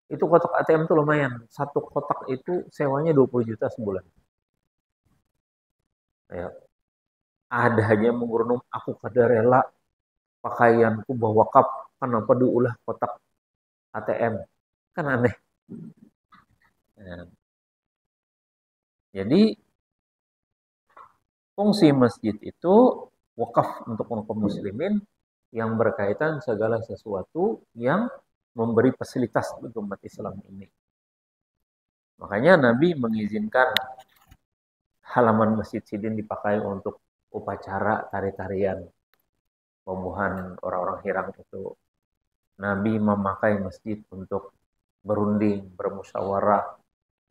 Itu kotak ATM tuh lumayan. Satu kotak itu sewanya 20 juta sebulan. Ya, ada aja mengurunum aku kada rela pakaianku bawa kap kenapa diulah kotak ATM. Kan aneh. Ya, jadi fungsi masjid itu wakaf untuk kaum muslimin yang berkaitan segala sesuatu yang memberi fasilitas untuk umat Islam ini. Makanya Nabi mengizinkan halaman Masjid Sidin dipakai untuk upacara tari-tarian pembuhan orang-orang Hirang itu. Nabi memakai masjid untuk berunding, bermusyawarah,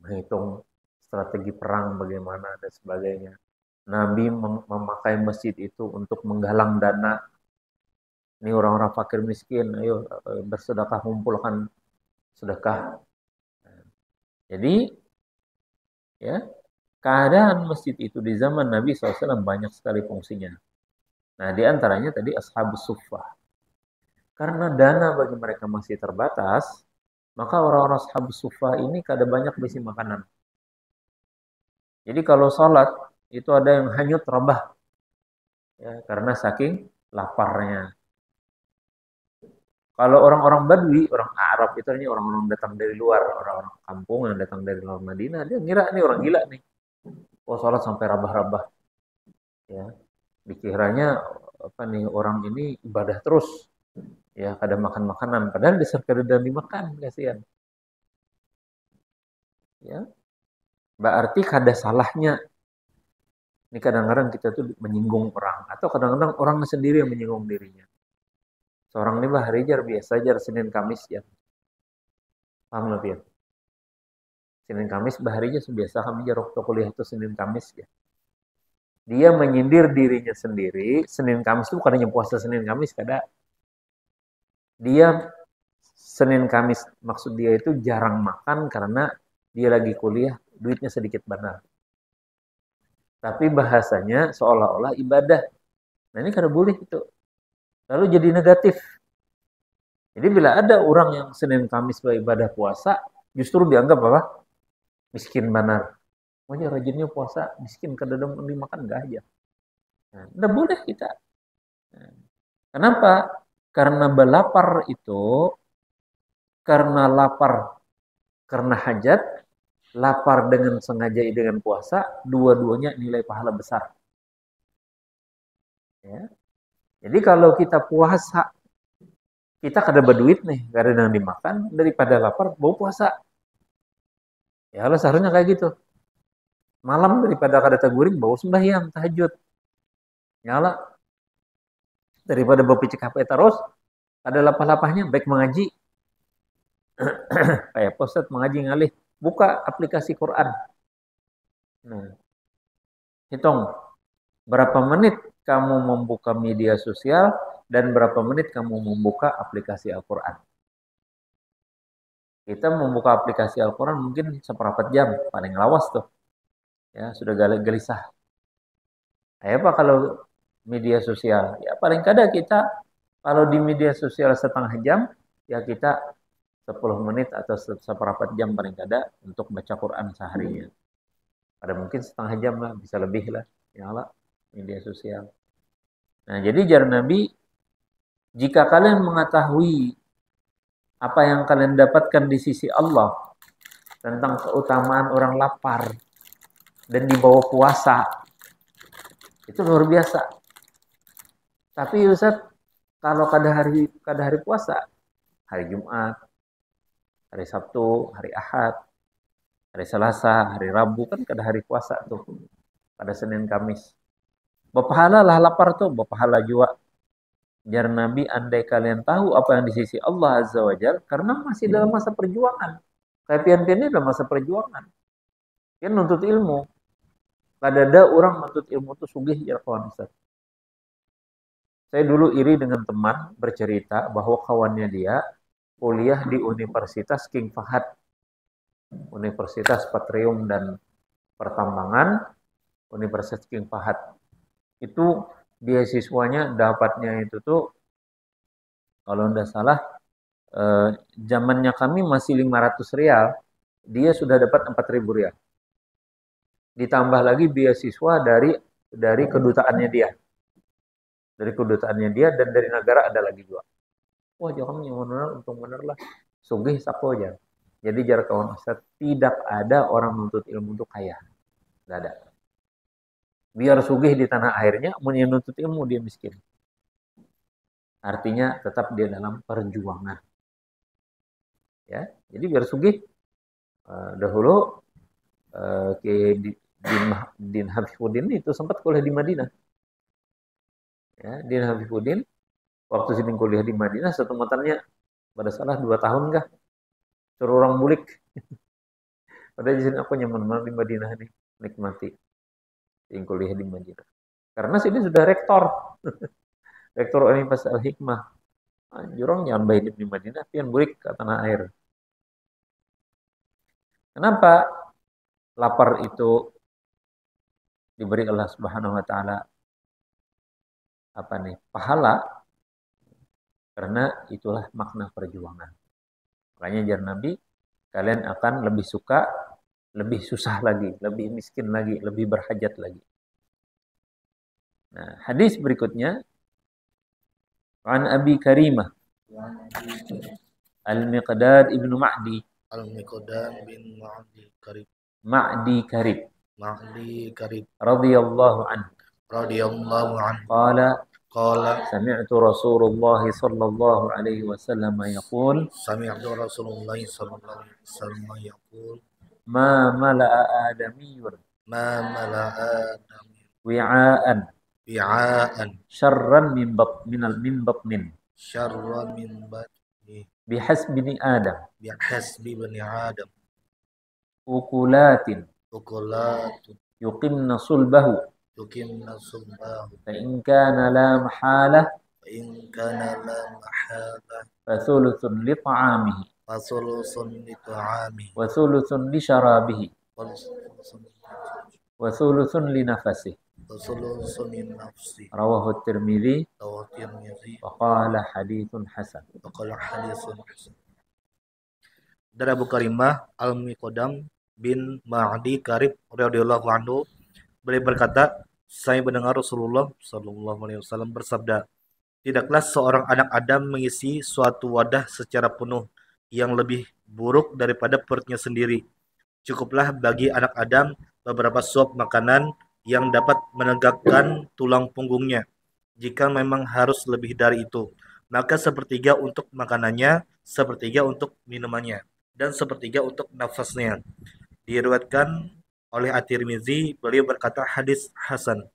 menghitung strategi perang bagaimana dan sebagainya. Nabi memakai masjid itu untuk menggalang dana. Ini orang-orang fakir miskin, ayo bersedekah, kumpulkan sedekah. Jadi ya, keadaan masjid itu di zaman Nabi SAW banyak sekali fungsinya. Nah, di antaranya tadi Ashabus Suffah. Karena dana bagi mereka masih terbatas, maka orang-orang Ashabus Suffah ini kada banyak bisi makanan. Jadi kalau sholat, itu ada yang hanyut rabah. Ya, karena saking laparnya. Kalau orang-orang Badui, orang Arab itu ini orang-orang datang dari luar, orang-orang kampung yang datang dari luar Madinah, dia ngira ini orang gila nih. Oh, sholat sampai rabah-rabah. Ya, dikiranya apa nih orang ini ibadah terus. Ya, kada makan makanan, padahal disertai dimakan, kasihan. Ya, berarti kada salahnya. Ini kadang-kadang kita tuh menyinggung orang, atau kadang-kadang orang sendiri yang menyinggung dirinya. Seorang ini hari jar biasa jar Senin Kamis ya. Paham lebih ya? Senin Kamis baharinya biasa kami jar waktu kuliah itu Senin Kamis ya. Dia menyindir dirinya sendiri. Senin Kamis itu bukan hanya puasa Senin Kamis, kada. Dia Senin Kamis maksud dia itu jarang makan karena dia lagi kuliah, duitnya sedikit benar. Tapi bahasanya seolah-olah ibadah. Nah ini kada boleh itu. Lalu jadi negatif. Jadi bila ada orang yang Senin Kamis beribadah puasa, justru dianggap apa? Miskin benar. Makanya rajinnya puasa, miskin kada dimakan enggak aja. Nah, enggak boleh kita. Nah, kenapa? Karena belapar itu, karena lapar, karena hajat, lapar dengan sengaja dengan puasa, dua-duanya nilai pahala besar. Ya. Jadi kalau kita puasa, kita kada berduit nih, kada yang dimakan, daripada lapar, bau puasa. Ya Allah seharusnya kayak gitu. Malam daripada kada taguring, bau sembahyang, tahajud. Ya Allah, daripada bau picik HP terus, ada lapah-lapahnya, baik mengaji. Kayak postet mengaji ngalih, buka aplikasi Quran. Nah, hitung berapa menit kamu membuka media sosial dan berapa menit kamu membuka aplikasi Al-Quran. Kita membuka aplikasi Al-Quran mungkin seperempat jam, paling lawas tuh. Ya, sudah gelisah. Apa kalau media sosial? Ya paling kada kita kalau di media sosial setengah jam, ya kita 10 menit atau seperempat jam paling kada untuk baca Quran seharinya. Ada mungkin setengah jam lah, bisa lebih lah. Ya Allah, media sosial. Nah, jadi jar Nabi, jika kalian mengetahui apa yang kalian dapatkan di sisi Allah tentang keutamaan orang lapar dan di bawah puasa, itu luar biasa. Tapi Ustaz, kalau kada hari puasa, hari Jumat, hari Sabtu, hari Ahad, hari Selasa, hari Rabu kan kada hari puasa tuh. Pada Senin Kamis. Berpahala lah lapar tuh, berpahala juga. Jar Nabi, andai kalian tahu apa yang di sisi Allah Azza wa Jal, karena masih dalam masa perjuangan. Kayak pian-pian ini dalam masa perjuangan. Dia nuntut ilmu. Kada ada orang nuntut ilmu itu sugih ya kawan Ustaz. Saya dulu iri dengan teman bercerita bahwa kawannya dia kuliah di Universitas King Fahad, Universitas Petroleum dan Pertambangan, Universitas King Fahad. Itu beasiswanya dapatnya itu tuh kalau tidak salah zamannya kami masih 500 rial, dia sudah dapat 4.000 rial. Ditambah lagi beasiswa dari kedutaannya dia. Dari kedutaannya dia dan dari negara ada lagi juga. Wah, jangan yang benar untung benar lah. Sugih sako aja. Jadi jarak kawan Ustaz, tidak ada orang menuntut ilmu untuk kaya. Tidak ada. Biar sugih di tanah airnya, menuntut ilmu dia miskin. Artinya tetap dia dalam perjuangan. Ya, jadi biar sugih dahulu ke Din Hafifuddin itu sempat kuliah di Madinah. Ya, Din Hafifuddin waktu sini kuliah di Madinah, satu motornya pada salah 2 tahun kah? Suruh orang bulik. Padahal di sini aku nyaman banget di Madinah nih, nikmati yang kuliah di Madinah. Karena sini sudah rektor, rektor Universitas Al Hikmah. Jurong jangan baik di Madinah, pian bulik ke tanah air. Kenapa lapar itu diberi Allah Subhanahu wa taala pahala? Karena itulah makna perjuangan. Makanya jar Nabi, kalian akan lebih suka, lebih susah lagi, lebih miskin lagi, lebih berhajat lagi. Nah, hadis berikutnya an Abi Karimah Al-Miqdad ibnu Ma'di. Al-Miqdad bin Karib. Ma'di Karib. Ma'di Karib. Radhiyallahu anhu. Radhiyallahu anhu. Qala sami'tu Rasulullah sallallahu alaihi wasallam yaqul. Sami'tu Rasulullah sallallahu alaihi wasallam yaqul. Ma mala'a adamiyyun. Ma mala'a adamiyyun. Wi'aan. Syarran min batnin. Syarran min batni. Bihasbi bani Adam. Bihasbi bani Adam. Ukulatin. Yuqimna sulbahu. Fa in kana la mahalah. Fathuluthun li ta'amihi. Wa thuluthun li syarabihi. Wa thuluthun li nafasihi. Rawahu Tirmidzi wa qala haditsun hasan. Dari Abu Karimah Al-Miqdam bin Ma'di Karib radhiyallahu anhu, beliau berkata, saya mendengar Rasulullah sallallahu alaihi wasallam bersabda, tidaklah seorang anak Adam mengisi suatu wadah secara penuh yang lebih buruk daripada perutnya sendiri. Cukuplah bagi anak Adam beberapa suap makanan yang dapat menegakkan tulang punggungnya. Jika memang harus lebih dari itu, maka sepertiga untuk makanannya, sepertiga untuk minumannya, dan sepertiga untuk nafasnya. Diriwayatkan oleh At-Tirmidzi, beliau berkata hadis hasan.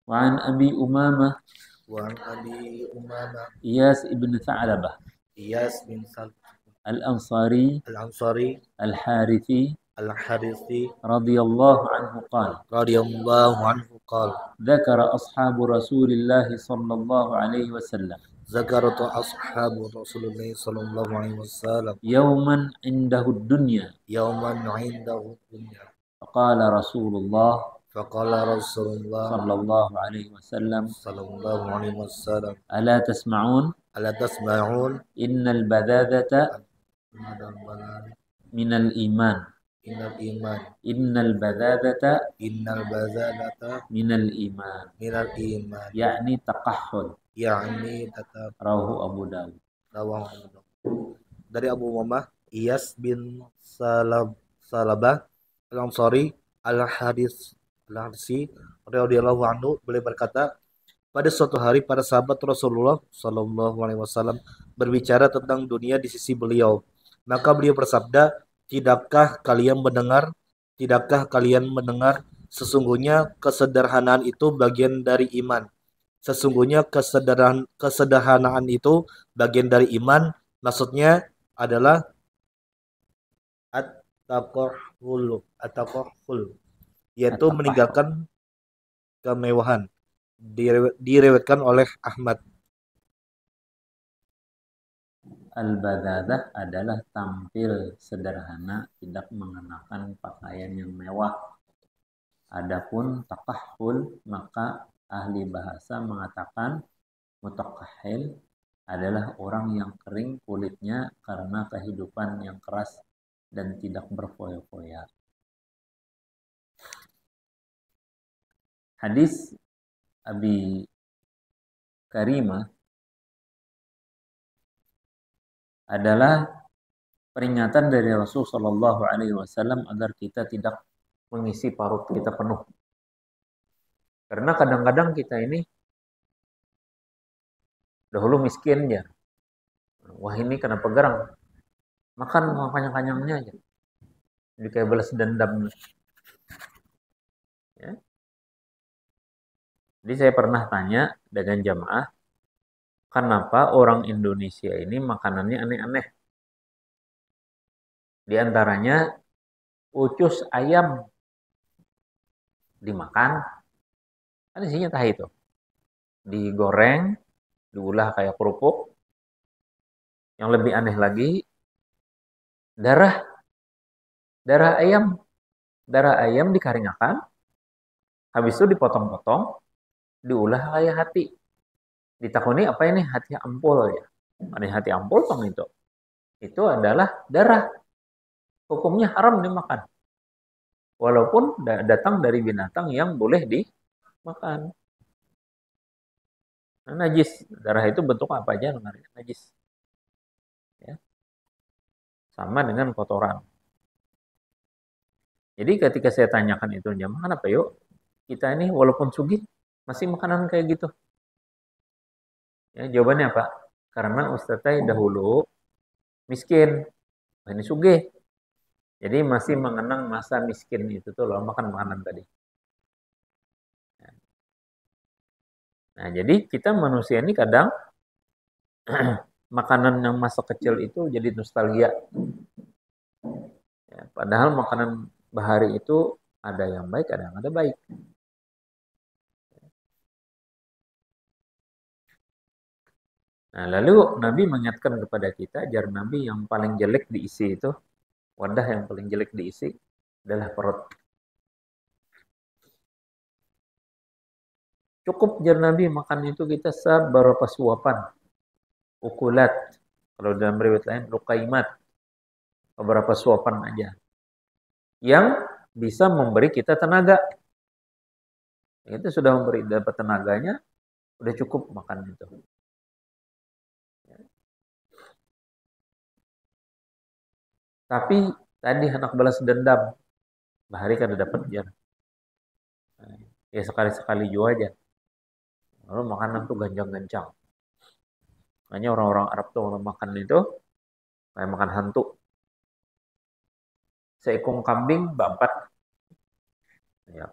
Wa an Abi Umamah Iyas ibn Tha'labah Al-Ansari Al-Harithi radhiyallahu anhu qala dzakara ashabu Rasulillah sallallahu alaihi wasallam yawman indahu dunya faqala Rasulullah sallallahu alaihi wasallam ala tasma'un innal badadata minal iman. Innal badadata minal iman. Yakni taqahhul. Rawahu Abu Dawud. Dari Abu Umamah Iyas bin Salabah Al-Ansari Al-Hadisi radhiyallahu anhu, beliau berkata, pada suatu hari para sahabat Rasulullah sallallahu alaihi wasallam berbicara tentang dunia di sisi beliau. Maka beliau bersabda, tidakkah kalian mendengar sesungguhnya kesederhanaan itu bagian dari iman. Sesungguhnya kesederhanaan itu bagian dari iman. Maksudnya adalah at-taqahhul, yaitu meninggalkan kemewahan. Direwetkan oleh Ahmad. Al-badadah adalah tampil sederhana, tidak mengenakan pakaian yang mewah. Adapun taqahhul maka ahli bahasa mengatakan mutaqahhil adalah orang yang kering kulitnya karena kehidupan yang keras dan tidak berfoya-foya. Hadis Abi Karimah adalah peringatan dari Rasul Shallallahu Alaihi Wasallam agar kita tidak mengisi parut kita penuh. Karena kadang-kadang kita ini dahulu miskin ya. Wah ini kenapa garang? Makan kanyang-kanyangnya aja. Jadi kayak balas dendam. Ya. Jadi saya pernah tanya dengan jamaah, kenapa orang Indonesia ini makanannya aneh-aneh? Di antaranya ucus ayam dimakan, kan isinya tahu itu. Digoreng, diolah kayak kerupuk. Yang lebih aneh lagi, darah ayam dikaringakan, habis itu dipotong-potong, diolah kayak hati. Ditakuni apa ini? Hati ampul ya. Ada hati ampul tong itu. Itu adalah darah. Hukumnya haram dimakan. Walaupun datang dari binatang yang boleh dimakan. Nah, najis. Darah itu bentuk apa aja najis. Ya. Sama dengan kotoran. Jadi ketika saya tanyakan itu, makan apa yuk? Kita ini walaupun sugih, masih makanan kayak gitu. Ya, jawabannya apa? Karena Ustazah dahulu miskin. Nah, ini sugih. Jadi masih mengenang masa miskin itu tuh loh, makan makanan tadi. Nah, jadi kita manusia ini kadang makanan yang masa kecil itu jadi nostalgia. Ya, padahal makanan bahari itu ada yang baik, ada yang ada baik. Nah, lalu Nabi mengingatkan kepada kita, ajar Nabi yang paling jelek diisi itu, wadah yang paling jelek diisi adalah perut. Cukup jar Nabi makan itu kita seberapa suapan. Ukulat. Kalau dalam riwayat lain, lukaimat. Beberapa suapan aja. Yang bisa memberi kita tenaga. Itu sudah dapat tenaganya, udah cukup makan itu. Tapi tadi anak balas dendam. Bahari kan udah dapat jar. Ya sekali-sekali juga aja. Lalu makanan tuh ganjang-ganjang. Makanya orang-orang Arab tuh kalau makan itu kayak makan hantu. Seekong kambing bampat. Ya.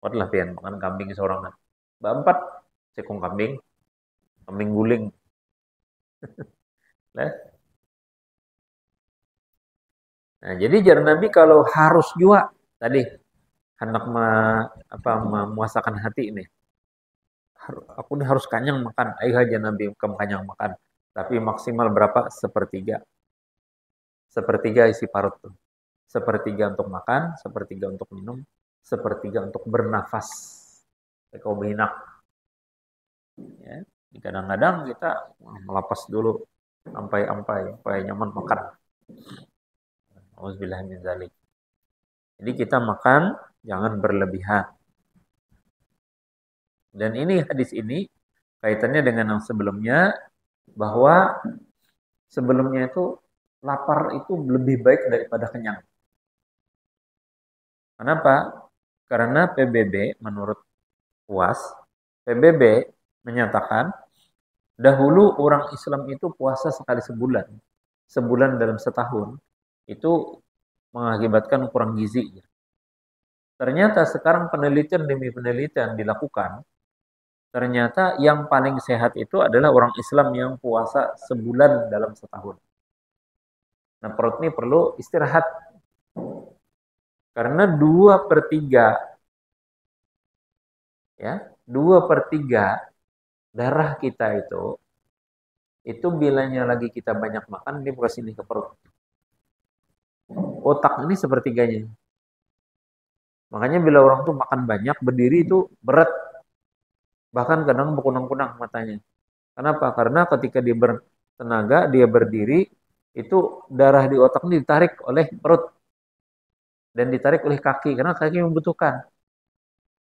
Lah pian makan kambing seorangan. Bampat seekong kambing. Kambing guling. Nah, jadi jar Nabi kalau harus juga tadi hendak memuasakan hati ini. Aku ini harus kanyang makan. Ayo aja Nabi kamu kanyang makan. Tapi maksimal berapa? Sepertiga. Sepertiga isi parut tuh. Sepertiga untuk makan, sepertiga untuk minum, sepertiga untuk bernafas. Kau behinak. Ya. Kadang-kadang kita melapas dulu sampai nyaman makan. Auzubillah min dzalik. Jadi kita makan jangan berlebihan. Dan ini hadis ini kaitannya dengan yang sebelumnya bahwa sebelumnya itu lapar itu lebih baik daripada kenyang. Kenapa? Karena PBB menurut UAS, PBB menyatakan dahulu orang Islam itu puasa sekali sebulan. Sebulan dalam setahun itu mengakibatkan kurang gizi. Ternyata sekarang penelitian demi penelitian dilakukan. Ternyata yang paling sehat itu adalah orang Islam yang puasa sebulan dalam setahun. Nah perut ini perlu istirahat. Karena 2/3 ya, 2/3 darah kita itu bilanya lagi kita banyak makan, dia buka sini ke perut. Otak ini sepertiganya. Makanya bila orang tuh makan banyak, berdiri itu berat. Bahkan kadang berkunang-kunang matanya. Kenapa? Karena ketika dia bertenaga, dia berdiri, itu darah di otak ini ditarik oleh perut dan ditarik oleh kaki karena kaki membutuhkan.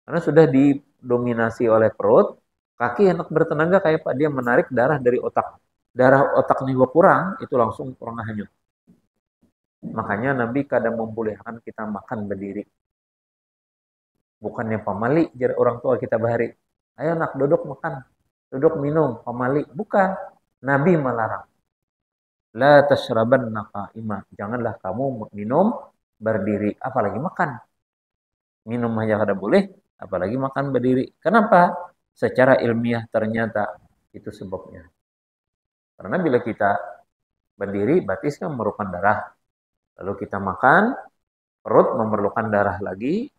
Karena sudah didominasi oleh perut, kaki hendak bertenaga kayak Pak dia menarik darah dari otak. Darah otak nih kurang, itu langsung kurang hanyut. Makanya Nabi kadang membolehkan kita makan berdiri. Bukannya pamali, jar orang tua kita bahari. Ayo nak duduk makan, duduk minum, pamali. Bukan. Nabi melarang. La tashrabanna qa'ima. Janganlah kamu minum berdiri, apalagi makan. Minum aja kada boleh, apalagi makan berdiri. Kenapa? Secara ilmiah ternyata itu sebabnya. Karena bila kita berdiri, batis kan memerlukan darah. Lalu kita makan, perut memerlukan darah lagi.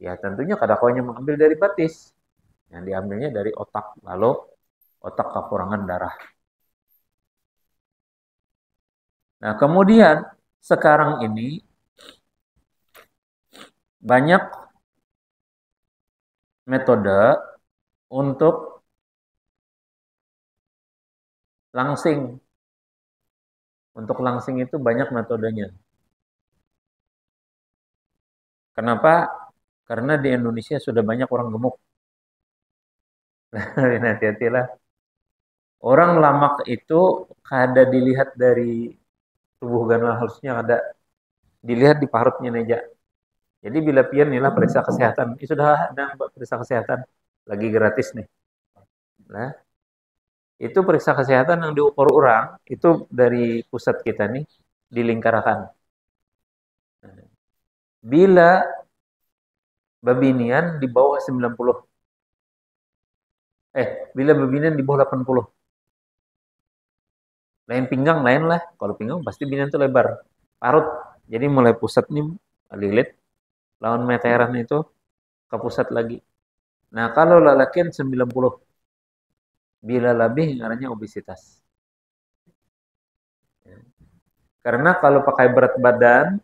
Ya tentunya kadakwanya mengambil dari batis. Yang diambilnya dari otak. Lalu otak kekurangan darah. Nah kemudian sekarang ini banyak metode untuk langsing. Untuk langsing itu banyak metodenya. Kenapa? Karena di Indonesia sudah banyak orang gemuk. Hati-hatilah. Orang lamak itu kada dilihat dari tubuh ganal halusnya, ada dilihat di parutnya aja. Jadi bila pian inilah periksa kesehatan, ini sudah ada periksa kesehatan lagi gratis nih. Nah, itu periksa kesehatan yang diukur orang itu dari pusat kita nih di Lingkarakan. Bila babinian di bawah 90. Bila babinian di bawah 80. Lain pinggang lain lah. Kalau pinggang pasti binian itu lebar. Parut. Jadi mulai pusat nih lilit lawan meteran itu ke pusat lagi. Nah, kalau lelakian 90. Bila lebih ngarannya obesitas. Karena kalau pakai berat badan,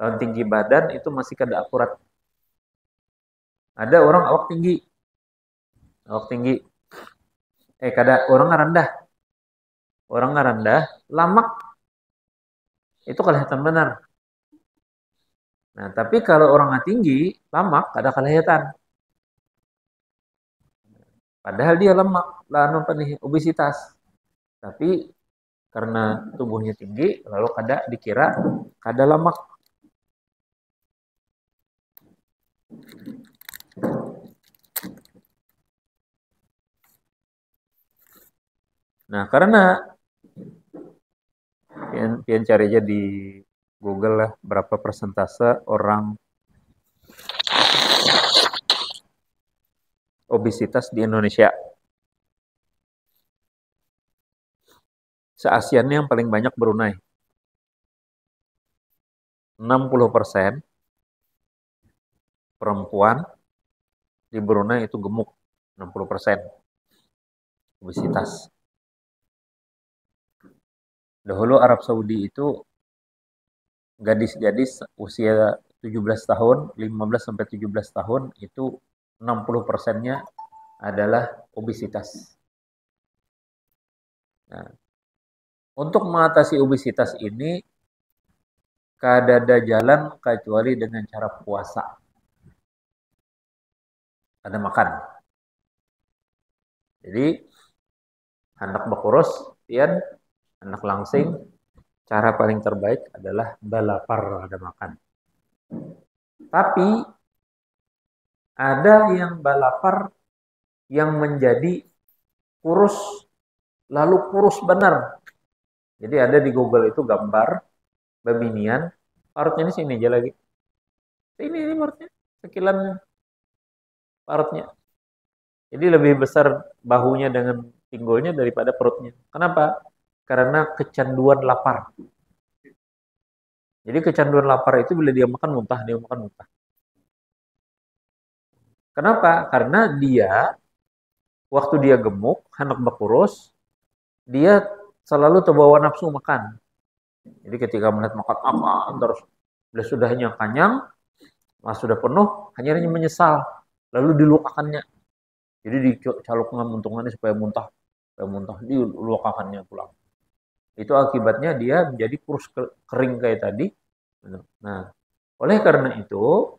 lawan tinggi badan itu masih kada akurat. Ada orang awak tinggi. Awak tinggi. Kada orang rendah. Orang rendah, lamak. Itu kelihatan benar. Nah, tapi kalau orang tinggi, lamak, kada kelihatan. Padahal dia lemak, lalu obesitas. Tapi karena tubuhnya tinggi, lalu kada dikira kada lemak. Nah, karena pian cari aja di Google lah berapa persentase orang obesitas di Indonesia. Se-ASEAN yang paling banyak Brunei. 60% perempuan di Brunei itu gemuk. 60% obesitas. Dahulu Arab Saudi itu gadis-gadis usia 17 tahun, 15 sampai 17 tahun itu 60%-nya adalah obesitas. Nah, untuk mengatasi obesitas ini kada ada jalan kecuali dengan cara puasa. Ada makan. Jadi hendak berkurus, pian hendak langsing, cara paling terbaik adalah balapar ada makan. Tapi ada yang balapar yang menjadi kurus, lalu kurus benar. Jadi ada di Google itu gambar babinian, parutnya ini sini aja lagi. Ini parutnya, sekilan parutnya. Jadi lebih besar bahunya dengan pinggulnya daripada perutnya. Kenapa? Karena kecanduan lapar. Jadi kecanduan lapar itu bila dia makan muntah, dia makan muntah. Kenapa? Karena dia waktu dia gemuk, hendak berkurus, dia selalu terbawa nafsu makan. Jadi ketika melihat makan terus sudah kenyang, sudah penuh, hanya menyesal, lalu dilupakannya. Jadi dicalukkan untungannya supaya muntah diluakakannya pulang. Itu akibatnya dia menjadi kurus kering kayak tadi. Nah, oleh karena itu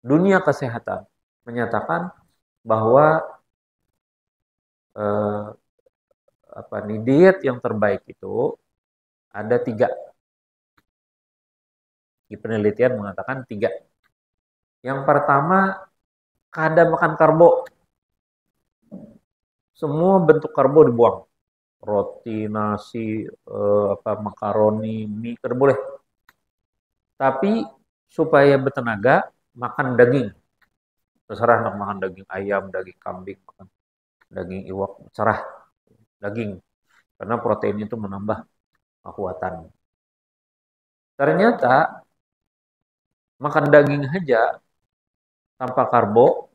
dunia kesehatan menyatakan bahwa eh, apa nih diet yang terbaik itu ada tiga. Di penelitian mengatakan tiga. Yang pertama, kada makan karbo. Semua bentuk karbo dibuang. Roti, nasi, makaroni, mie, kada boleh. Tapi supaya bertenaga, makan daging. Terserah nak makan daging ayam, daging kambing, makan daging iwak, cerah daging. Karena protein itu menambah kekuatan. Ternyata makan daging aja tanpa karbo,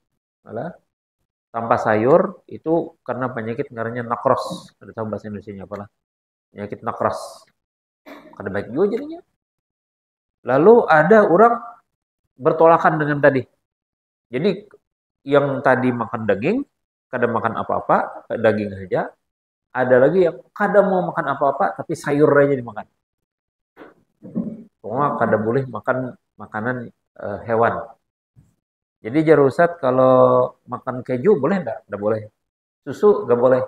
tanpa sayur itu karena penyakit ngarannya nakros. Ada tahu bahasa Indonesia apa lah? Penyakit nakros. Kada baik juga jadinya. Lalu ada orang bertolakan dengan tadi. Jadi yang tadi makan daging, kada makan apa-apa, daging saja. Ada lagi yang kada mau makan apa-apa, tapi sayur aja dimakan. Pokoknya kada boleh makan makanan hewan. Jadi jarusat kalau makan keju boleh enggak? Enggak boleh. Susu enggak boleh.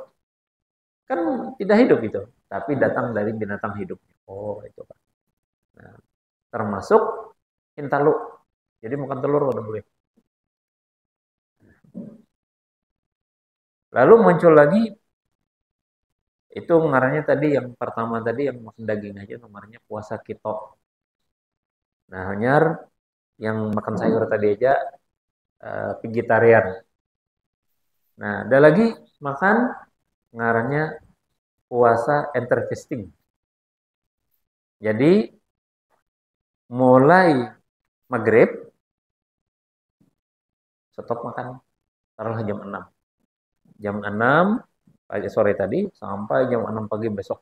Kan tidak hidup itu, tapi datang dari binatang hidup. Oh, itu Pak. Nah, termasuk hintalu. Jadi makan telur udah boleh. Lalu muncul lagi itu ngarannya tadi yang pertama tadi yang makan daging aja namanya puasa keto. Nah, hanyar yang makan sayur tadi aja vegetarian. Nah, ada lagi makan ngarannya puasa interfasting. Jadi mulai maghrib stop makan taruhlah jam 6. Jam 6 pagi sore tadi sampai jam 6 pagi besok.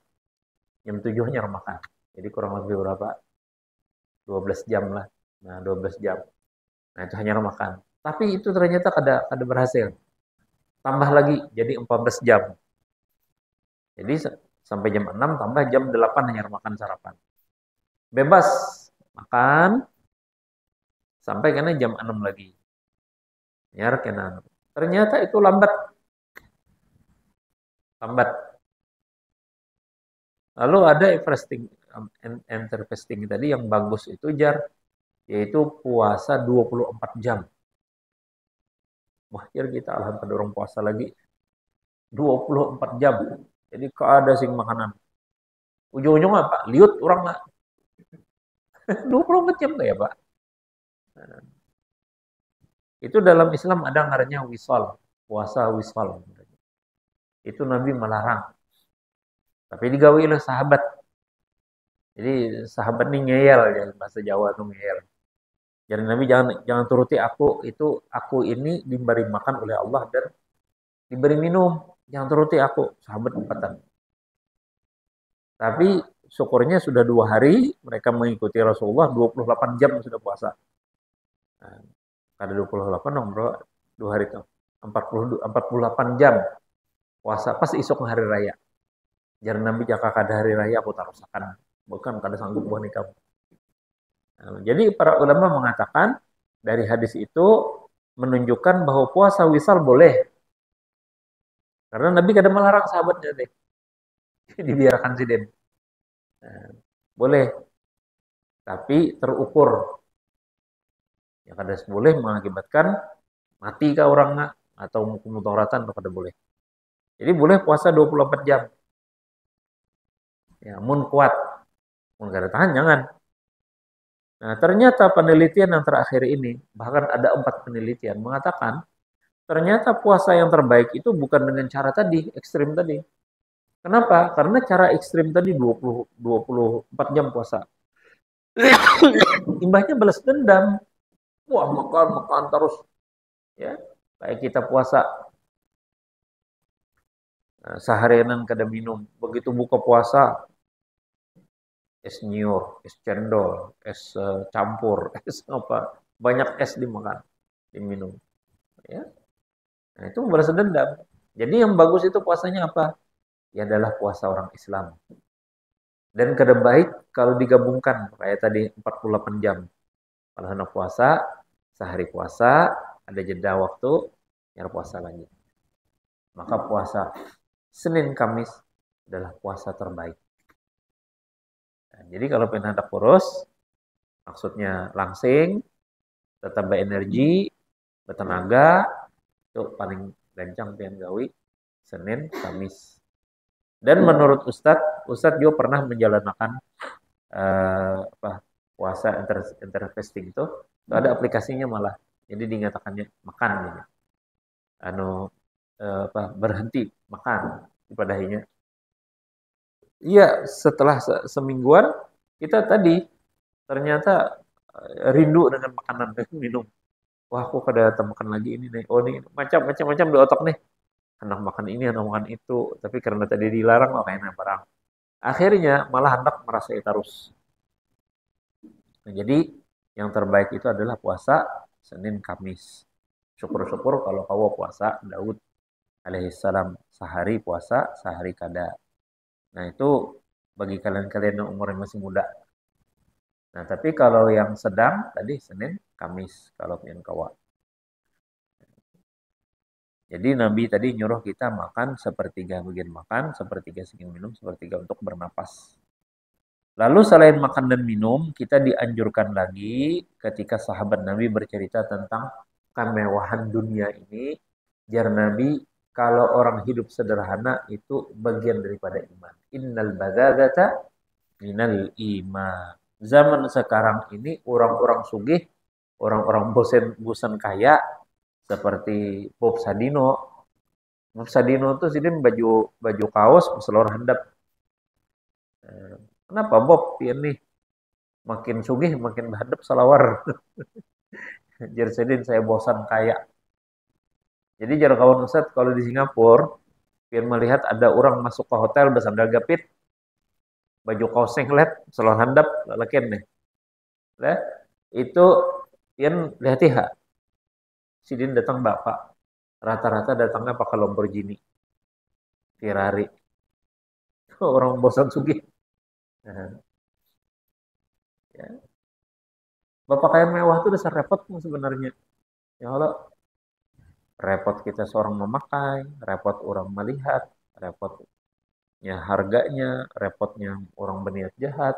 Jam 7 hanya makan. Jadi kurang lebih berapa? 12 jam lah. Nah, 12 jam. Nah, itu hanya makan. Tapi itu ternyata kada berhasil. Tambah lagi jadi 14 jam. Jadi sampai jam 6 tambah jam 8 hanya makan sarapan. Bebas makan sampai kena jam 6 lagi. Nyar kena. Ternyata itu lambat. Lambat. Lalu ada fasting tadi yang bagus itu jar yaitu puasa 24 jam. Wah, jar kita alhamdulillah orang puasa lagi 24 jam. Jadi ada sing makanan. Ujung-ujung apa? Liut orang nggak 24 jam ya, Pak. Itu dalam Islam ada ngarannya wisal, puasa wisal. Itu Nabi melarang. Tapi digawi oleh sahabat. Jadi sahabat ini ngeyel ya bahasa Jawa tuh ngeyel. Jadi Nabi jangan turuti aku, itu aku ini diberi makan oleh Allah dan diberi minum. Jangan turuti aku, sahabat empatan. Tapi syukurnya sudah 2 hari mereka mengikuti Rasulullah 28 jam sudah puasa. Nah, ada 28 dong bro, 2 hari itu 48 jam puasa pas isuk hari raya. Jangan Nabi jaka kada hari raya aku tarusakan, bukan kada sanggup buah nikah. Nah, jadi para ulama mengatakan dari hadis itu menunjukkan bahwa puasa wisal boleh. Karena Nabi kada melarang sahabatnya deh. Dibiarkan sih Den. Nah, boleh. Tapi terukur. Ya kada boleh mengakibatkan mati ke orangnya atau mudaratan kada boleh. Jadi boleh puasa 24 jam. Ya, mun kuat. Mun kada tahan jangan. Nah, ternyata penelitian yang terakhir ini, bahkan ada 4 penelitian mengatakan ternyata puasa yang terbaik itu bukan dengan cara tadi, ekstrim tadi. Kenapa? Karena cara ekstrim tadi 24 jam puasa. Imbahnya balas dendam. Wah, makan terus. Ya, kayak kita puasa. Nah, seharian kada minum. Begitu buka puasa, es nyur, es cendol, es campur, es apa. Banyak es dimakan, diminum. Ya. Nah, itu membalas dendam. Jadi yang bagus itu puasanya apa? Ya adalah puasa orang Islam. Dan kada baik kalau digabungkan kayak tadi 48 jam. Kalau hendak puasa, sehari puasa, ada jeda waktu, ya puasa lagi. Maka puasa Senin Kamis adalah puasa terbaik. Nah, jadi kalau pengen hendak kurus, maksudnya langsing, tetap berenergi, bertenaga, itu paling gancang pengen gawi Senin Kamis. Dan menurut Ustadz juga pernah menjalankan apa puasa interfasting itu ada aplikasinya malah. Jadi dinyatakannya makan gitu. Apa berhenti makan ibadahnya. Iya, setelah semingguan kita tadi ternyata rindu dengan makanan dan minum. Wah, aku kada makan lagi ini nih. Oh, ini macam-macam di otak nih. Hendak makan ini, hendak makan itu. Tapi karena tadi dilarang, makanya barang. Akhirnya malah hendak merasa terus. Nah, jadi yang terbaik itu adalah puasa Senin Kamis. Syukur-syukur kalau kau puasa Daud alaihissalam sehari puasa, sehari kada. Nah, itu bagi kalian-kalian yang umurnya masih muda. Nah, tapi kalau yang sedang tadi Senin Kamis kalau yang kawa. Jadi Nabi tadi nyuruh kita makan sepertiga bagian makan, sepertiga segini minum, sepertiga untuk bernapas. Lalu selain makan dan minum, kita dianjurkan lagi ketika sahabat Nabi bercerita tentang kemewahan dunia ini. Jar Nabi, kalau orang hidup sederhana itu bagian daripada iman. Innal badagata minal iman. Zaman sekarang ini orang-orang sugih, orang-orang bosan kaya, seperti Bob Sadino. Bob Sadino itu sini baju kaos selor handap. Kenapa Bob ini makin sugih makin hadap salawar. Jersedin saya bosan kaya. Jadi jar kawan Ustad kalau di Singapura biar melihat ada orang masuk ke hotel bersandal gapit baju kaos singlet selor handap lelakian nih. Lah, itu pian lihat ya. Sidin datang bapak. Rata-rata datangnya pakai Lamborghini, Ferrari. Orang bosan sugih. Nah, ya. Bapak kayak mewah itu dasar repot sebenarnya. Ya Allah, repot kita seorang memakai, repot orang melihat, repotnya harganya, repotnya orang berniat jahat.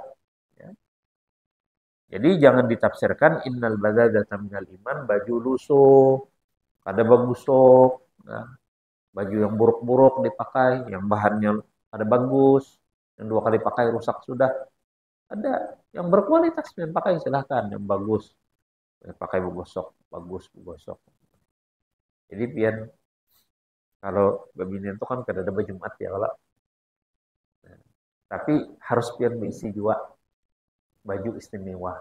Ya. Jadi jangan ditafsirkan innal badagata minal iman baju lusuh, ada bagus sok, ya. Baju yang buruk-buruk dipakai, yang bahannya ada bagus, yang dua kali pakai rusak sudah. Ada yang berkualitas yang pakai silahkan, yang bagus. Ya, pakai bogosok, bagus bogosok. Jadi pian kalau babinian itu kan kada ada Jumat ya kalau. Nah, tapi harus pian berisi juga baju istimewa.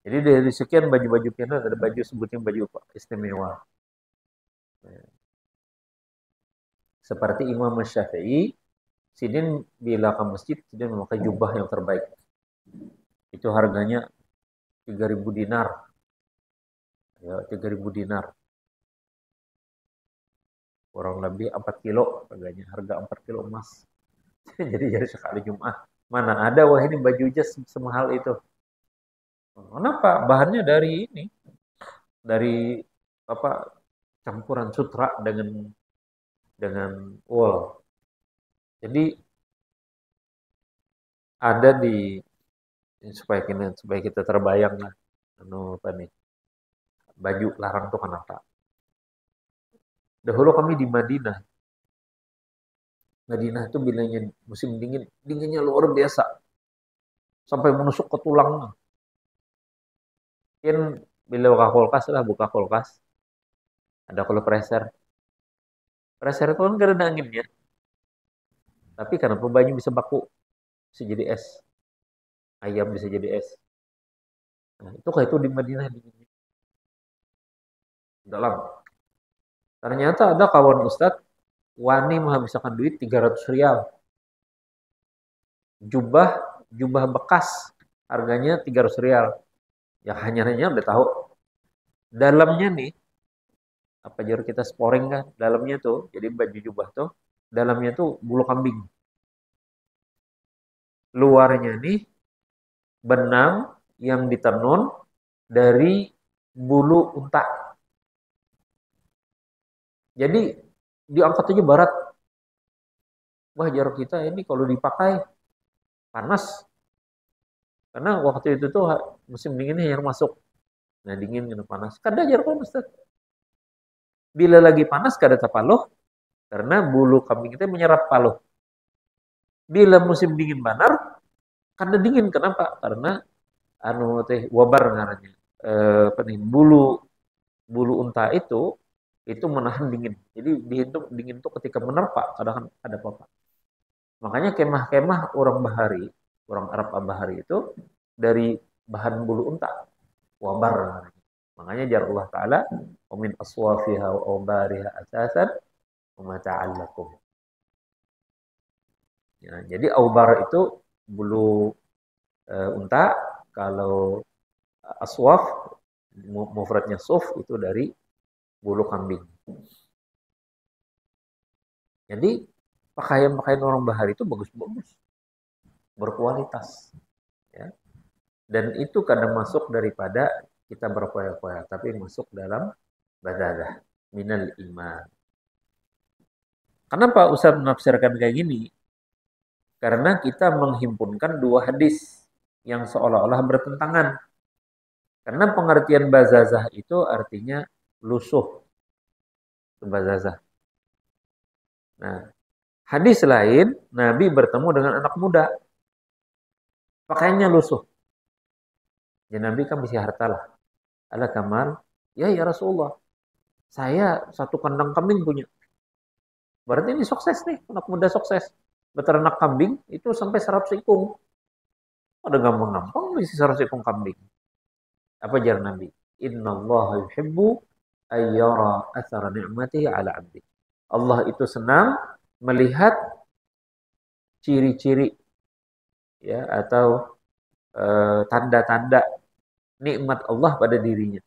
Jadi dari sekian baju-baju pian ada baju sebutnya baju istimewa. Nah, seperti Imam Syafi'i, Sidin bila ke masjid, Sidin memakai jubah yang terbaik. Itu harganya 3.000 dinar. Ya, 3.000 dinar. Kurang lebih 4 kilo harganya, harga 4 kilo emas. Jadi sekali Jumat. Mana ada wah ini baju jas semahal itu. Kenapa? Bahannya dari ini, dari apa campuran sutra dengan wool. Jadi ada di supaya kita terbayang lah. Apa nih? Baju larang tuh kenapa? Dahulu kami di Madinah. Madinah itu bilangnya musim dingin, dinginnya luar biasa. Sampai menusuk ke tulangnya. Mungkin bila buka kulkas, ada cool pressure. Pressure itu kan karena anginnya. Tapi kenapa baju bisa baku, bisa jadi es. Ayam bisa jadi es. Nah, itu kayak itu di Madinah dinginnya. Dalam. Ternyata ada kawan Ustadz, wani menghabiskan duit 300 rial. Jubah bekas, harganya 300 rial. Yang hanya udah tahu. Dalamnya nih, apa jar kita sporing kan, dalamnya tuh, jadi baju jubah tuh, dalamnya tuh bulu kambing. Luarnya nih benang yang ditenun dari bulu unta. Jadi diangkat aja barat. Wah jar kita ini kalau dipakai panas. Karena waktu itu tuh musim dinginnya yang masuk. Nah dingin kena panas. Kada jar panas. Bila lagi panas kada tapaloh. Karena bulu kambing kita menyerap paluh. Bila musim dingin banar, kada dingin. Kenapa? Karena anu teh wabar ngarannya. Apa nih, bulu bulu unta itu menahan dingin. Jadi dingin itu ketika menerpa kadang ada apa-apa. Makanya kemah-kemah orang Bahari, orang Arab Bahari itu dari bahan bulu unta, wabar. Makanya jar Allah Ta'ala, wa min aswafiha wa awbariha asasan wa mata'an lakum. Ya, jadi aubar itu bulu unta, kalau aswaf mufradnya suf itu dari bulu kambing. Jadi pakaian-pakaian orang Bahari itu bagus-bagus, berkualitas, ya. Dan itu kadang masuk daripada kita berpoya-poya, tapi masuk dalam badadah minal iman. Kenapa Ustaz menafsirkan kayak gini? Karena kita menghimpunkan dua hadis yang seolah-olah bertentangan. Karena pengertian bazazah itu artinya lusuh. Itu bazazah. Nah, hadis lain, Nabi bertemu dengan anak muda. Pakaiannya lusuh. Ya Nabi kan bisa harta lah. Ala kamal, ya Rasulullah. Saya satu kandang kambing punya. Berarti ini sukses nih, anak muda sukses. Beternak kambing itu sampai 100 ekung. Ada gampang-gampang bisa 100 ekung kambing. Apa jar Nabi? Innallaha yuhibbu ayyara athara ni'matihi ala 'abdi. Allah itu senang melihat ciri-ciri, ya, atau tanda-tanda nikmat Allah pada dirinya.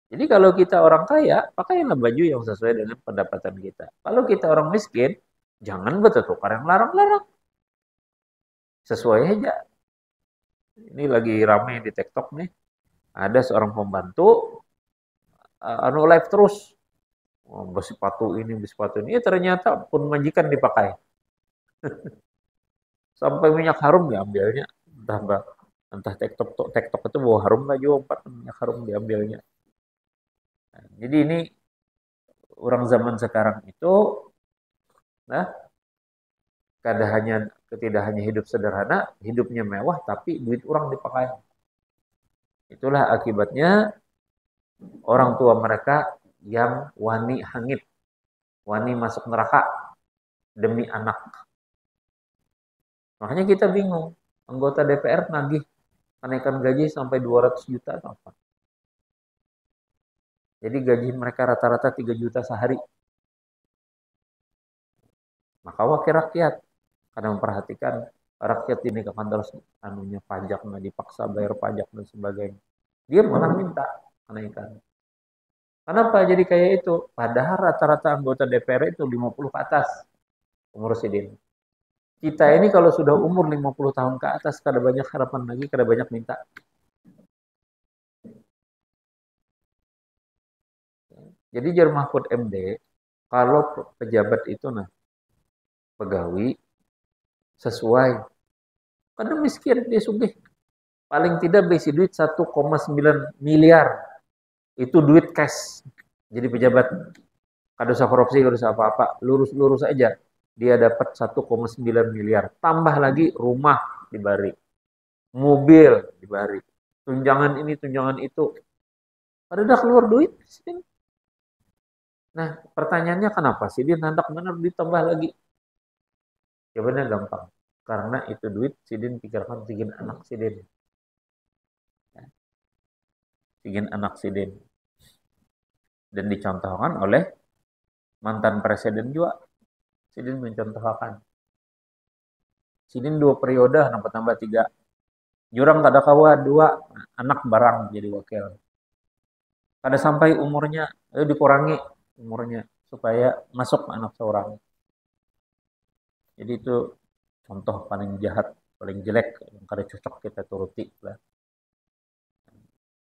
Jadi kalau kita orang kaya, pakailah baju yang sesuai dengan pendapatan kita. Kalau kita orang miskin, jangan bertukar yang larang-larang. Sesuai aja. Ini lagi ramai di TikTok nih. Ada seorang pembantu anu live terus. Oh, bersepatu ini, bersepatu ini. Ternyata pun majikan dipakai. Sampai minyak harum diambilnya. Entah TikTok itu bawa harum nggak juga, minyak harum diambilnya. Nah, jadi ini orang zaman sekarang itu, nah, tidak hanya hidup sederhana, hidupnya mewah, tapi duit orang dipakai. Itulah akibatnya orang tua mereka yang wani hangit, wani masuk neraka demi anak. Makanya kita bingung, anggota DPR nagih kenaikan gaji sampai 200 juta atau apa. Jadi gaji mereka rata-rata 3 juta sehari. Maka wakil rakyat kadang memperhatikan rakyat ini ke kantor anunya pajak, nggak dipaksa bayar pajak dan sebagainya. Dia malah minta kenaikan. Kenapa jadi kayak itu? Padahal rata-rata anggota DPR itu 50 ke atas umur sidin. Kita ini kalau sudah umur 50 tahun ke atas, kada banyak harapan lagi, kada banyak minta. Jadi jar Mahfud MD, kalau pejabat itu nah pegawai sesuai, kadang miskin dia sugih. Paling tidak besi duit 1,9 miliar. Itu duit cash. Jadi pejabat kada usah korupsi, kada usah apa-apa, lurus-lurus aja. Dia dapat 1,9 miliar. Tambah lagi rumah dibari. Mobil dibari. Tunjangan ini, tunjangan itu. Pada udah keluar duit. Nah, pertanyaannya kenapa sih dia nandak benar ditambah lagi? Jawabannya gampang. Karena itu duit sidin pikirkan sigin anak sidin. Sigin anak sidin. Dan dicontohkan oleh mantan presiden juga. Sidin mencontohkan. Sidin 2 periode, nambah 3. Jurang kada kawa 2, anak barang jadi wakil. Kada sampai umurnya, dikurangi umurnya supaya masuk anak seorang. Jadi itu contoh paling jahat, paling jelek yang kada cocok kita turuti lah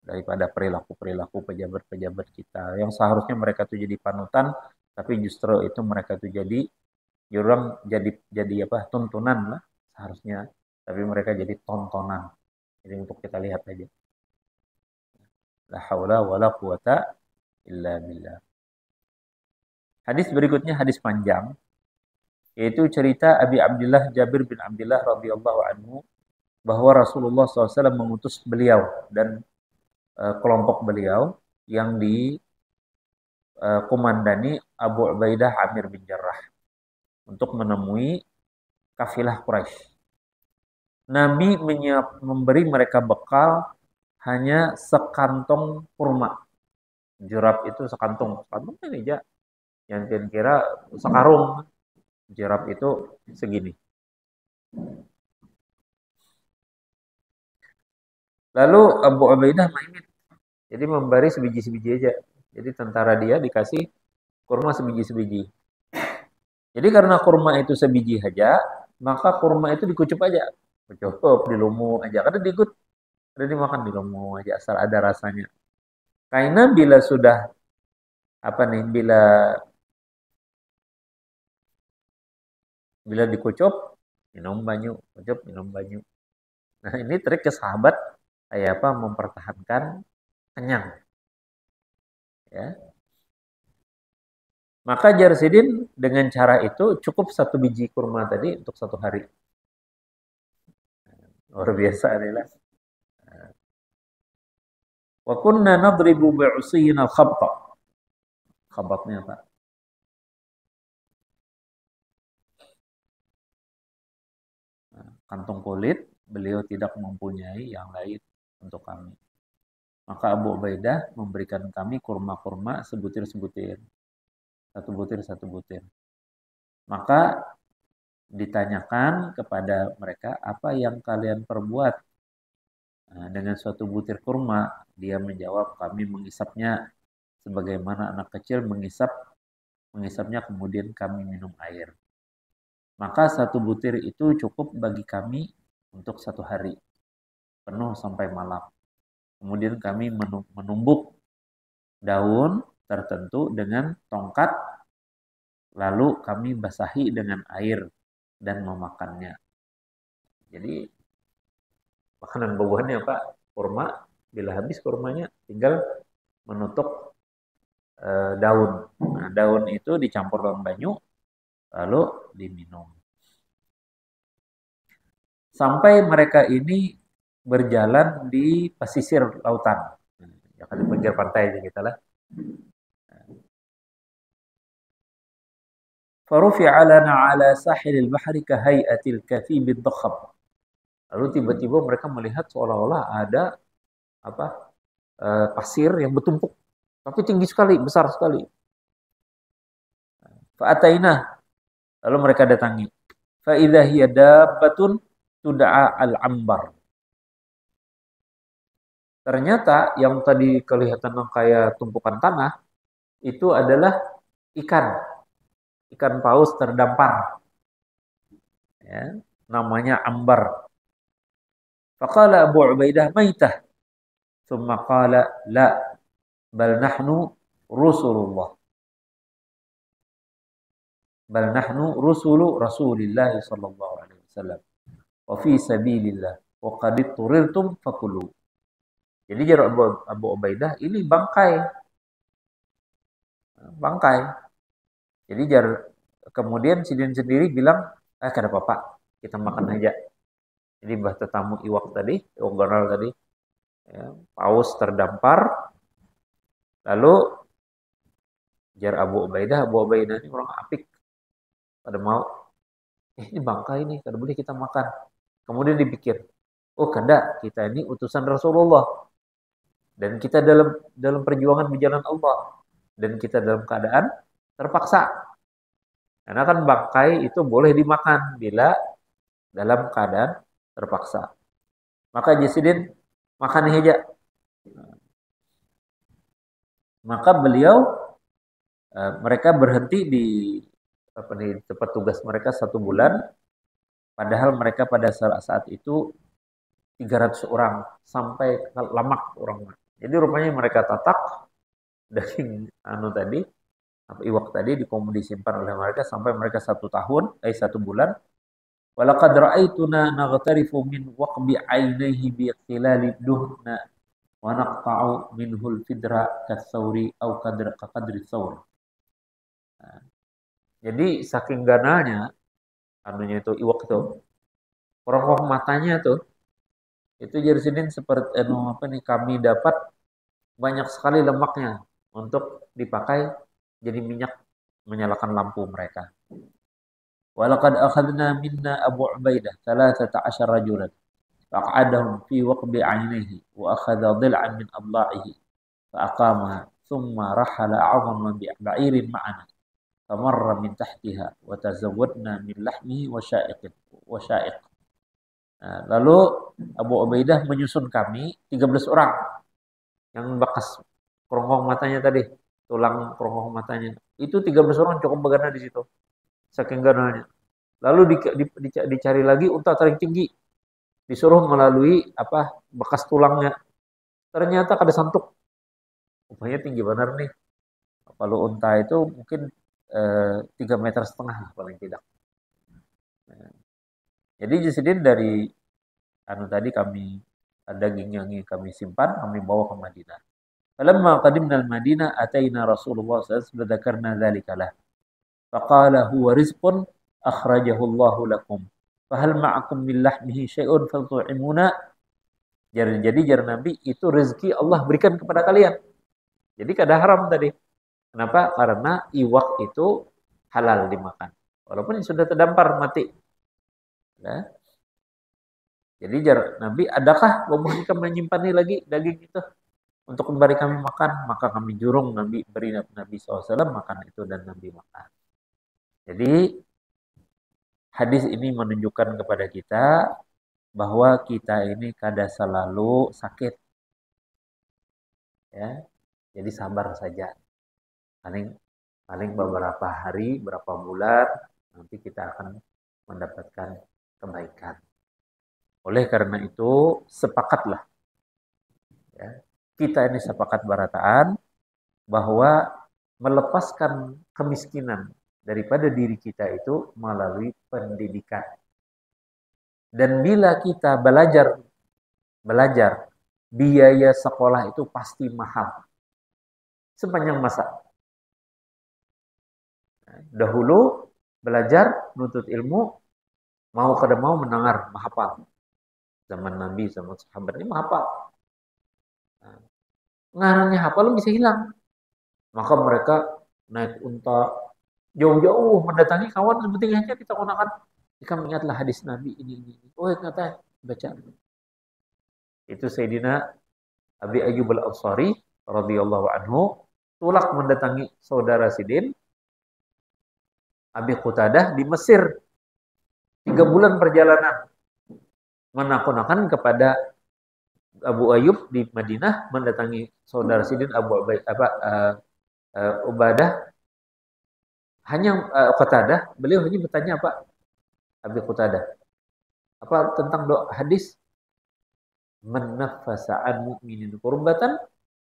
daripada perilaku-perilaku pejabat-pejabat kita yang seharusnya mereka tuh jadi panutan, tapi justru itu mereka tuh jadi jurang, jadi apa, tuntunan lah seharusnya, tapi mereka jadi tontonan. Jadi untuk kita lihat aja. La haula wala quwata illa billah. Hadis berikutnya hadis panjang, yaitu cerita Abi Abdullah Jabir bin Abdullah radhiyallahu anhu bahwa Rasulullah SAW mengutus beliau dan kelompok beliau yang dikomandani Abu Ubaidah Amir bin Jarrah untuk menemui kafilah Quraisy. Nabi memberi mereka bekal hanya sekantong kurma. Jurab itu sekantong. Sekantong ini aja. Yang kira-kira sekarung. Jurab itu segini. Lalu Abu Ubaidah main. Jadi memberi sebiji-sebiji aja. Jadi tentara dia dikasih kurma sebiji-sebiji. Jadi karena kurma itu sebiji aja, maka kurma itu dikucup aja. Cukup dilumu aja. Karena ada dimakan di lumu aja asal ada rasanya. Karena bila sudah apa nih, bila dikucup minum banyu, kucup minum banyu. Nah, ini trik ke sahabat kayak apa mempertahankan kenyang. Ya. Maka Jarsidin dengan cara itu cukup satu biji kurma tadi untuk satu hari. Luar biasa adalah. Wa kunna nadribu bi'usiyina al-khabta. Khabatnya apa? Kantong kulit, beliau tidak mempunyai yang lain untuk kami. Maka Abu Ubaidah memberikan kami kurma-kurma sebutir-sebutir. Satu butir, satu butir. Maka ditanyakan kepada mereka, apa yang kalian perbuat dengan suatu butir kurma? Dia menjawab, kami mengisapnya sebagaimana anak kecil mengisapnya kemudian kami minum air. Maka satu butir itu cukup bagi kami untuk satu hari, penuh sampai malam. Kemudian kami menumbuk daun tertentu dengan tongkat, lalu kami basahi dengan air dan memakannya. Jadi makanan buahnya Pak, kurma, bila habis kurmanya tinggal menutup daun. Nah, daun itu dicampur dalam banyu, lalu diminum. Sampai mereka ini berjalan di pesisir lautan. Ya kan di pinggir pantai aja kita lah. Farufi'a lana ala sahilil bahri kahai'atil kathibid dhakhab. Lalu tiba-tiba mereka melihat seolah-olah ada apa pasir yang bertumpuk, tapi tinggi sekali, besar sekali. Fa'atainah, lalu mereka datangi. Fa'idha hiya dabbatun tud'a al-ambar. Ternyata yang tadi kelihatan kayak tumpukan tanah itu adalah ikan paus terdampar. Ya, namanya ambar. Faqala Abu Ubaidah maitah. Thumma qala la bal nahnu rusulullah. Bal nahnu rusulu Rasulillah sallallahu alaihi wasallam. Wa fi sabilillah wa qad turirtum fakulu. Jadi jarak Abu Ubaidah ini bangkai. Jadi kemudian Sidin sendiri bilang, kada apa-apa, kita makan aja. Jadi bah tetamu iwak tadi, iwak garnal tadi, ya, paus terdampar, lalu jar Abu Ubaidah ini orang apik, pada mau, ini bangkai ini, kada boleh kita makan. Kemudian dipikir, oh kada, kita ini utusan Rasulullah, dan kita dalam perjuangan berjalan Allah, dan kita dalam keadaan terpaksa. Karena kan bangkai itu boleh dimakan bila dalam keadaan terpaksa. Maka Jasidin makan aja. Maka beliau mereka berhenti di tempat tugas mereka 1 bulan, padahal mereka pada saat itu 300 orang sampai lamak orang. Jadi rupanya mereka tatak daging tadi, iwak tadi disimpan oleh mereka sampai mereka 1 tahun, 1 bulan. Walaqad ra'aituna naghtarifu min waqbi 'ainaihi bi ikhtilali duhna wa naqta'u minhul fidra katsawri au qadri tsawr. Jadi saking gananya itu iwak itu, orang matanya tuh itu jadi seperti kami dapat banyak sekali lemaknya untuk dipakai jadi minyak menyalakan lampu mereka. Walaqad akhadna minna Abu Ubaidah 13 rajulan faq'adahum fi waqbi 'ainihi wa akhadha dhil'an min adla'ihi faqamaha thumma rahala 'azama bi'irin ma'ana famarra min tahtiha wa tazawwadna min lahmihi wa sya'iq. Lalu Abu Ubaidah menyusun kami 13 orang yang bekas kerongkong matanya tadi, tulang kerongkong matanya. Itu 13 orang cukup begana di situ. Saking gananya. Lalu dicari lagi unta taring tinggi. Disuruh melalui bekas tulangnya. Ternyata kada santuk. Rupanya tinggi benar nih. Kalau unta itu mungkin 3,5 meter lah paling tidak. Jadi jadi dari tadi kami daging yang kami simpan, kami bawa ke Madinah. Falamma qadimna al-Madinah ataina Rasulullah sallallahu alaihi wasallam dzakarna dzalika lah. Faqala huwa rizqun akhrajahu Allah lakum. Fahal ma'akum min lahmihi syai'un fat'imuna. Jadi Nabi itu rezeki Allah berikan kepada kalian. Jadi kada haram tadi. Kenapa? Karena iwak itu halal dimakan. Walaupun sudah terdampar mati. Ya. Jadi Nabi, adakah membolehkan menyimpan lagi daging itu untuk kembali kami makan? Maka kami jurung Nabi beri Nabi SAW makan itu dan Nabi makan. Jadi hadis ini menunjukkan kepada kita bahwa kita ini kada selalu sakit. Ya. Jadi sabar saja. Paling beberapa hari, beberapa bulan nanti kita akan mendapatkan kebaikan. Oleh karena itu, sepakatlah. Ya, kita ini sepakat berataan bahwa melepaskan kemiskinan daripada diri kita itu melalui pendidikan. Dan bila kita belajar, biaya sekolah itu pasti mahal. Sepanjang masa. Dahulu belajar, nuntut ilmu, mau kada mau mendengar, menghafal. Zaman Nabi, zaman sahabat ini menghafal. Ngarannya hafal bisa hilang. Maka mereka naik unta jauh-jauh mendatangi kawan seperti aja kita gunakan. Jika mengingatlah hadis Nabi ini. Oh, kata baca. Itu Sayyidina Abi Ayyub Al-Ansari radhiyallahu anhu tulak mendatangi saudara Sidin Abi Qutadah di Mesir. 3 bulan perjalanan. Menakut-nakan kepada Abu Ayyub di Madinah mendatangi saudara Sidin Ubadah. Hanya Qatadah, beliau hanya bertanya Abi Qutadah. Tentang doa hadis man naffasa an mu'minin kurbatan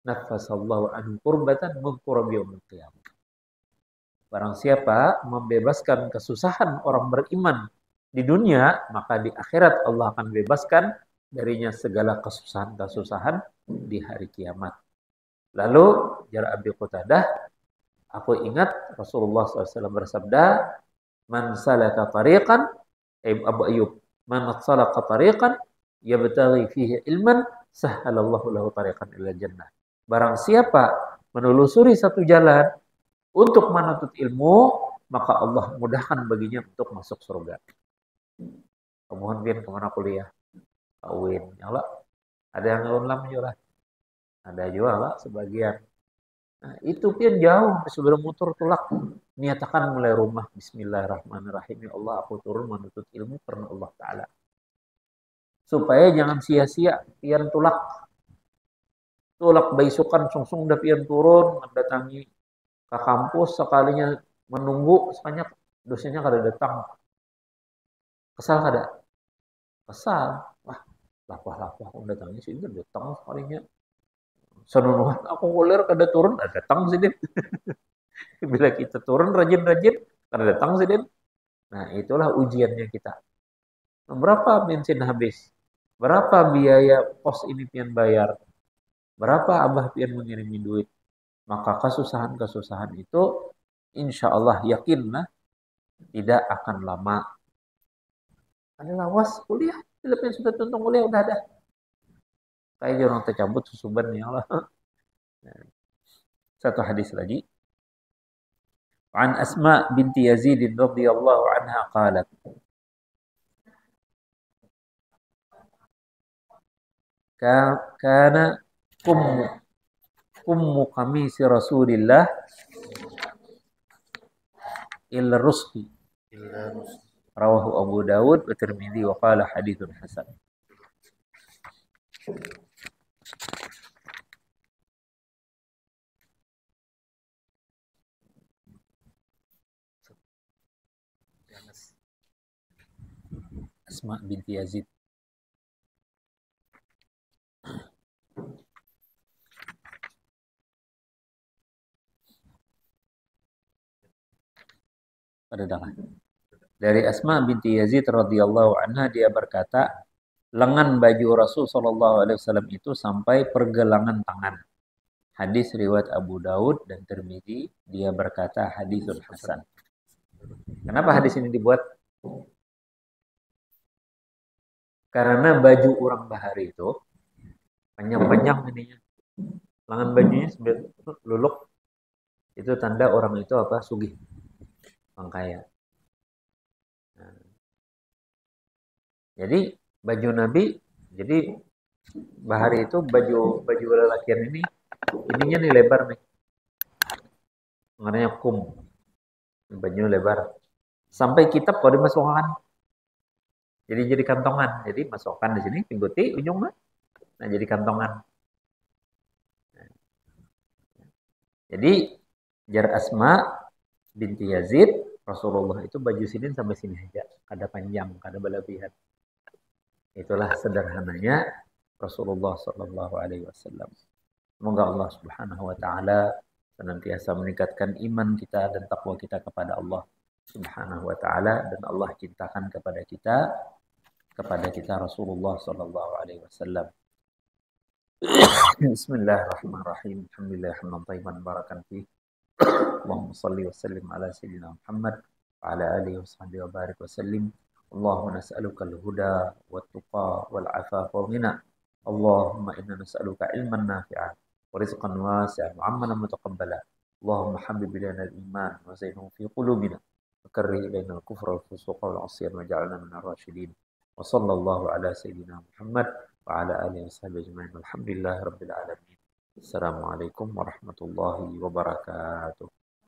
naffasallahu anhu kurbatan min qurbi yaumil qiyamah. Barang siapa membebaskan kesusahan orang beriman di dunia, maka di akhirat Allah akan bebaskan darinya segala kesusahan-kesusahan di hari kiamat. Lalu jar Abi Qutadah, aku ingat Rasulullah SAW bersabda, man salaka tariqan, Abu Ayyub, man salaka tariqan yabtaghi fihi ilman, sahhalallahu lahu tariqan ila jannah. Barang siapa menelusuri satu jalan untuk menuntut ilmu, maka Allah mudahkan baginya untuk masuk surga. Kemudian Bin kemana kuliah? Kawin. Ya Allah. Ada yang ulam juga lah. Ada juga lah sebagian. Nah, itu pun jauh sebelum motor tulak. Niatakan mulai rumah. Bismillahirrahmanirrahim. Ya Allah, aku turun menuntut ilmu karena Allah Ta'ala. Supaya jangan sia-sia pian tulak. tulak baisukan sungsung da pian turun mendatangi ke kampus sekalinya menunggu sekalinya dosennya kada datang. Kesal kada? Kesal. Wah, lapah-lapah aku datangi sini datang sekalinya. Senunuhan aku kuliah kada turun, ada datang sih dia. Bila kita turun rajin-rajin, kada datang sih dia. Nah, itulah ujiannya kita. Berapa bensin habis? Berapa biaya pos ini pian bayar? Berapa abah pian mengirimi duit? Maka kesusahan-kesusahan itu insya Allah yakinlah tidak akan lama. Ada lawas kuliah, film yang sudah tonton kuliah udah ada. Kayak orang tercabut susuban ya Allah. Satu hadis lagi. An Asma binti Yazid radhiyallahu anha qalat. Kana kummu qamisi Rasulillah illa rusqi. Rawahu Abu Dawud wa Tirmidzi wa qala haditsun hasan. Asma binti Yazid. Pada tangan. Dari Asma binti Yazid radhiyallahu anha dia berkata, lengan baju Rasul sallallahu alaihi wasallam itu sampai pergelangan tangan. Hadis riwayat Abu Daud dan Tirmidzi, dia berkata hadisul hasan. Kenapa hadis ini dibuat? Karena baju orang bahari itu panjang-panjang ininya. Lengan bajunya sambil luluk. Itu tanda orang itu apa? Sugih. Orang kaya. Nah. Jadi baju Nabi, jadi bahari itu baju lelakian ini ininya nih lebar nih. Maknanya kum. Baju lebar. Sampai kitab kalau dimasukkan. Jadi kantongan. Jadi masukkan di sini, pingguti ujungnya. Nah, jadi kantongan. Jadi jar Asma binti Yazid, Rasulullah itu baju sini sampai sini aja, kada panjang, kada berlebihan. Itulah sederhananya Rasulullah Shallallahu Alaihi Wasallam. Semoga Allah Subhanahu Wa Taala senantiasa meningkatkan iman kita dan takwa kita kepada Allah Subhanahu Wa Taala, dan Allah cintakan kepada kita Rasulullah Shallallahu Alaihi Wasallam. Bismillahirrahmanirrahim. Alhamdulillah hamdan thayyiban barakan fihi. Allahumma shalli wa sallim ala sayyidina Muhammad wa ala alihi wa sahbihi wa barik wa sallim. Allahumma nas'aluka al-huda wa tuqa wal afafa wa ghina. Allahumma inna nas'aluka ilman nafi'an wa rizqan wasi'an wa amalan mutaqabbala. Allahumma habbib ilaina al-iman wa zayyinhu fi qulubina wa karrih ilaina al-kufra wal fusuqa wal 'isyan waj'alna minar rasyidin. Wa sallallahu ala sayyidina Muhammad wa ala alihi wa sahbihi ajma'in. Alhamdulillahi rabbil alamin. Assalamualaikum warahmatullahi wabarakatuh.